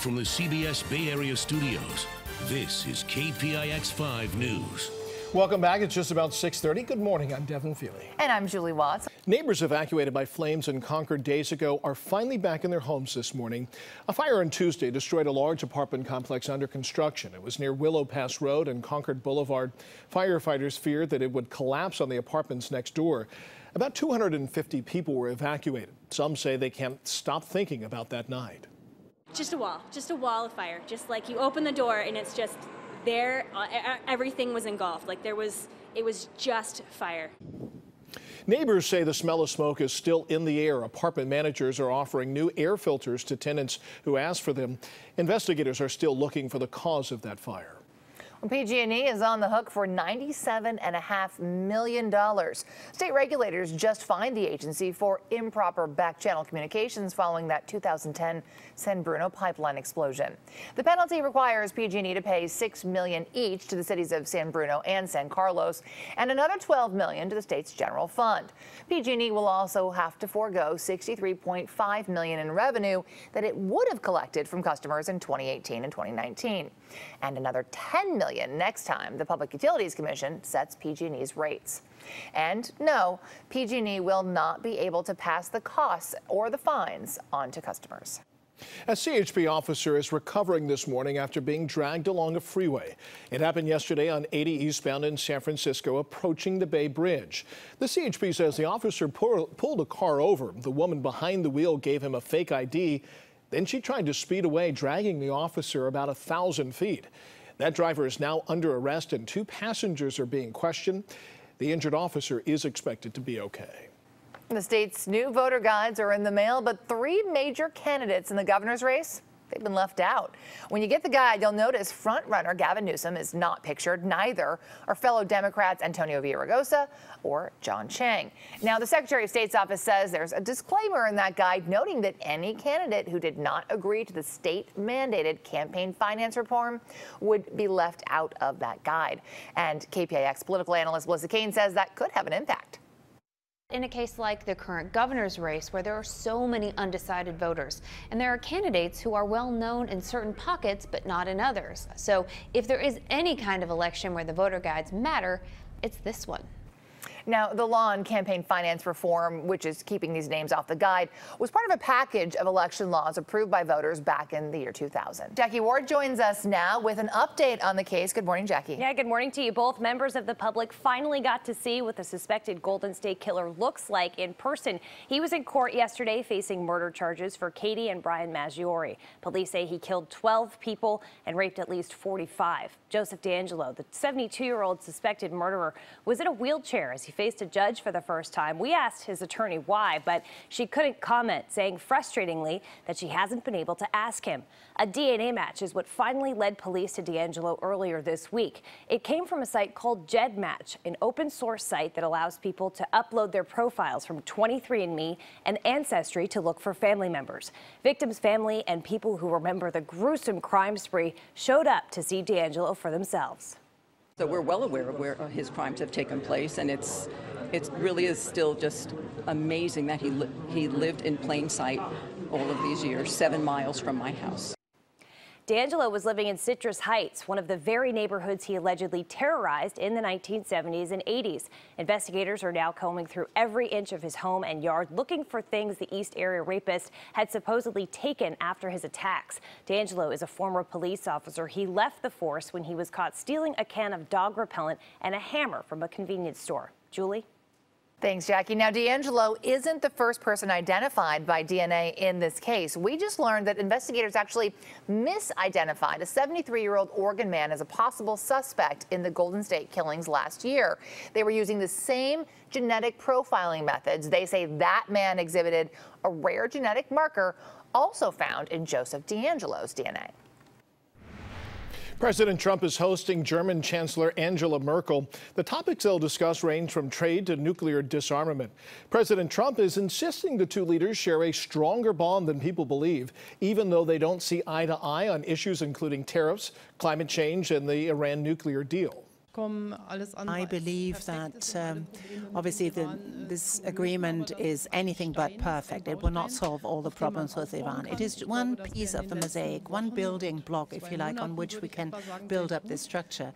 From the CBS Bay Area studios, this is KPIX 5 News. Welcome back. It's just about 6:30. Good morning. I'm Devin Fehely. And I'm Julie Watts. Neighbors evacuated by flames in Concord days ago are finally back in their homes this morning. A fire on Tuesday destroyed a large apartment complex under construction. It was near Willow Pass Road and Concord Boulevard. Firefighters feared that it would collapse on the apartments next door. About 250 people were evacuated. Some say they can't stop thinking about that night. Just a wall of fire. Just like you open the door and it's just there, everything was engulfed. Like it was just fire. Neighbors say the smell of smoke is still in the air. Apartment managers are offering new air filters to tenants who ask for them. Investigators are still looking for the cause of that fire. PG&E is on the hook for $97.5 million. State regulators just fined the agency for improper back-channel communications following that 2010 San Bruno pipeline explosion. The penalty requires PG&E to pay $6 million each to the cities of San Bruno and San Carlos, and another $12 million to the state's general fund. PG&E will also have to forego $63.5 million in revenue that it would have collected from customers in 2018 and 2019, and another $10 million next time the Public Utilities Commission sets PG&E's rates. And no, PG&E will not be able to pass the costs or the fines on to customers. A CHP officer is recovering this morning after being dragged along a freeway. It happened yesterday on 80 eastbound in San Francisco, approaching the Bay Bridge. The CHP says the officer pulled a car over. The woman behind the wheel gave him a fake ID. Then she tried to speed away, dragging the officer about 1,000 feet. That driver is now under arrest and 2 passengers are being questioned. The injured officer is expected to be okay. The state's new voter guides are in the mail, but 3 major candidates in the governor's race, they've been left out. When you get the guide, you'll notice front-runner Gavin Newsom is not pictured. Neither are fellow Democrats Antonio Villaraigosa or John Chang. Now, the Secretary of State's office says there's a disclaimer in that guide noting that any candidate who did not agree to the state-mandated campaign finance reform would be left out of that guide. And KPIX political analyst Melissa Kane says that could have an impact. In a case like the current governor's race, where there are so many undecided voters, and there are candidates who are well known in certain pockets but not in others. So if there is any kind of election where the voter guides matter, it's this one. Now, the law on campaign finance reform, which is keeping these names off the guide, was part of a package of election laws approved by voters back in the year 2000. Jackie Ward joins us now with an update on the case. Good morning, Jackie. Yeah, good morning to you both. Members of the public finally got to see what the suspected Golden State Killer looks like in person. He was in court yesterday facing murder charges for Katie and Brian Maggiore. Police say he killed 12 people and raped at least 45. Joseph D'Angelo, the 72-year-old suspected murderer, was in a wheelchair as he faced a judge for the first time. We asked his attorney why, but she couldn't comment, saying frustratingly that she hasn't been able to ask him. A DNA match is what finally led police to D'Angelo earlier this week. It came from a site called GEDmatch, an open source site that allows people to upload their profiles from 23andMe and Ancestry to look for family members. Victims' family and people who remember the gruesome crime spree showed up to see D'Angelo for themselves. So we're well aware of where his crimes have taken place, and it really is still just amazing that he lived in plain sight all of these years, 7 miles from my house. D'Angelo was living in Citrus Heights, one of the very neighborhoods he allegedly terrorized in the 1970s and 80s. Investigators are now combing through every inch of his home and yard, looking for things the East Area rapist had supposedly taken after his attacks. D'Angelo is a former police officer. He left the force when he was caught stealing a can of dog repellent and a hammer from a convenience store. Julie? Thanks, Jackie. Now, D'Angelo isn't the first person identified by DNA in this case. We just learned that investigators actually misidentified a 73-year-old Oregon man as a possible suspect in the Golden State killings last year. They were using the same genetic profiling methods. They say that man exhibited a rare genetic marker also found in Joseph D'Angelo's DNA. President Trump is hosting German Chancellor Angela Merkel. The topics they'll discuss range from trade to nuclear disarmament. President Trump is insisting the 2 leaders share a stronger bond than people believe, even though they don't see eye to eye on issues including tariffs, climate change, and the Iran nuclear deal. I believe that obviously this agreement is anything but perfect. It will not solve all the problems with Iran. It is one piece of the mosaic, one building block, if you like, on which we can build up this structure.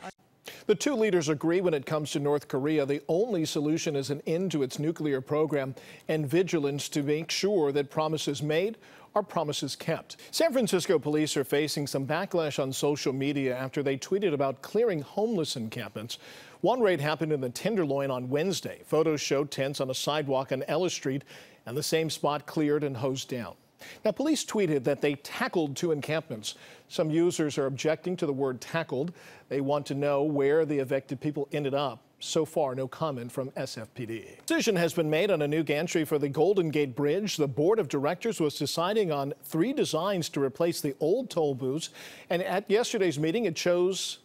The two leaders agree when it comes to North Korea, the only solution is an end to its nuclear program and vigilance to make sure that promises made are promises kept. San Francisco police are facing some backlash on social media after they tweeted about clearing homeless encampments. One raid happened in the Tenderloin on Wednesday. Photos show tents on a sidewalk on Ellis Street and the same spot cleared and hosed down. Now, police tweeted that they tackled two encampments. Some users are objecting to the word tackled. They want to know where the evicted people ended up. So far, no comment from SFPD. Decision has been made on a new gantry for the Golden Gate Bridge. The board of directors was deciding on 3 designs to replace the old toll booths, and at yesterday's meeting, it chose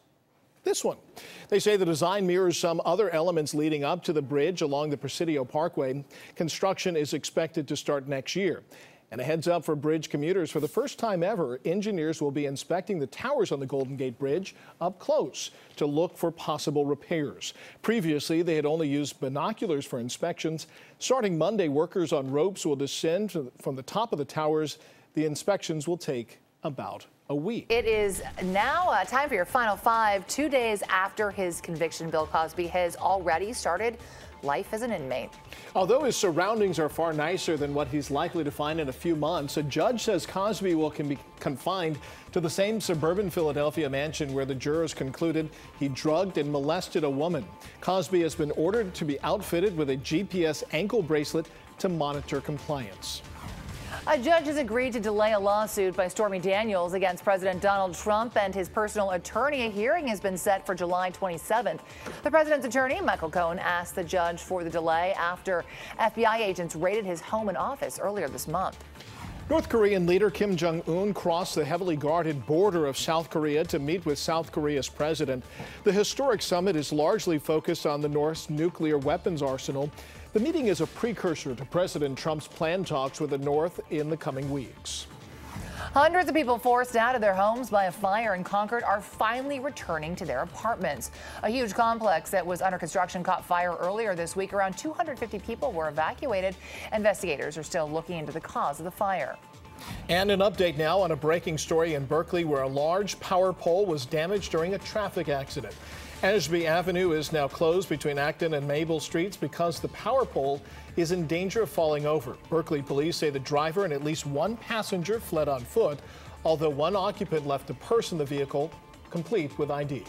this one. They say the design mirrors some other elements leading up to the bridge along the Presidio Parkway. Construction is expected to start next year. And a heads up for bridge commuters, for the first time ever, engineers will be inspecting the towers on the Golden Gate Bridge up close to look for possible repairs. Previously, they had only used binoculars for inspections. Starting Monday, workers on ropes will descend from the top of the towers. The inspections will take about a week. It is now time for your final 5. 2 days after his conviction, Bill Cosby has already started life as an inmate. Although his surroundings are far nicer than what he's likely to find in a few months, a judge says Cosby can be confined to the same suburban Philadelphia mansion where the jurors concluded he drugged and molested a woman. Cosby has been ordered to be outfitted with a GPS ankle bracelet to monitor compliance. A judge has agreed to delay a lawsuit by Stormy Daniels against President Donald Trump and his personal attorney. A hearing has been set for July 27th. The president's attorney, Michael Cohen, asked the judge for the delay after FBI agents raided his home and office earlier this month. North Korean leader Kim Jong-un crossed the heavily guarded border of South Korea to meet with South Korea's president. The historic summit is largely focused on the North's nuclear weapons arsenal. The meeting is a precursor to President Trump's planned talks with the North in the coming weeks. Hundreds of people forced out of their homes by a fire in Concord are finally returning to their apartments. A huge complex that was under construction caught fire earlier this week. Around 250 people were evacuated. Investigators are still looking into the cause of the fire. And an update now on a breaking story in Berkeley where a large power pole was damaged during a traffic accident. Ashby Avenue is now closed between Acton and Mabel Streets because the power pole is in danger of falling over. Berkeley police say the driver and at least one passenger fled on foot, although one occupant left a purse in the vehicle, complete with ID.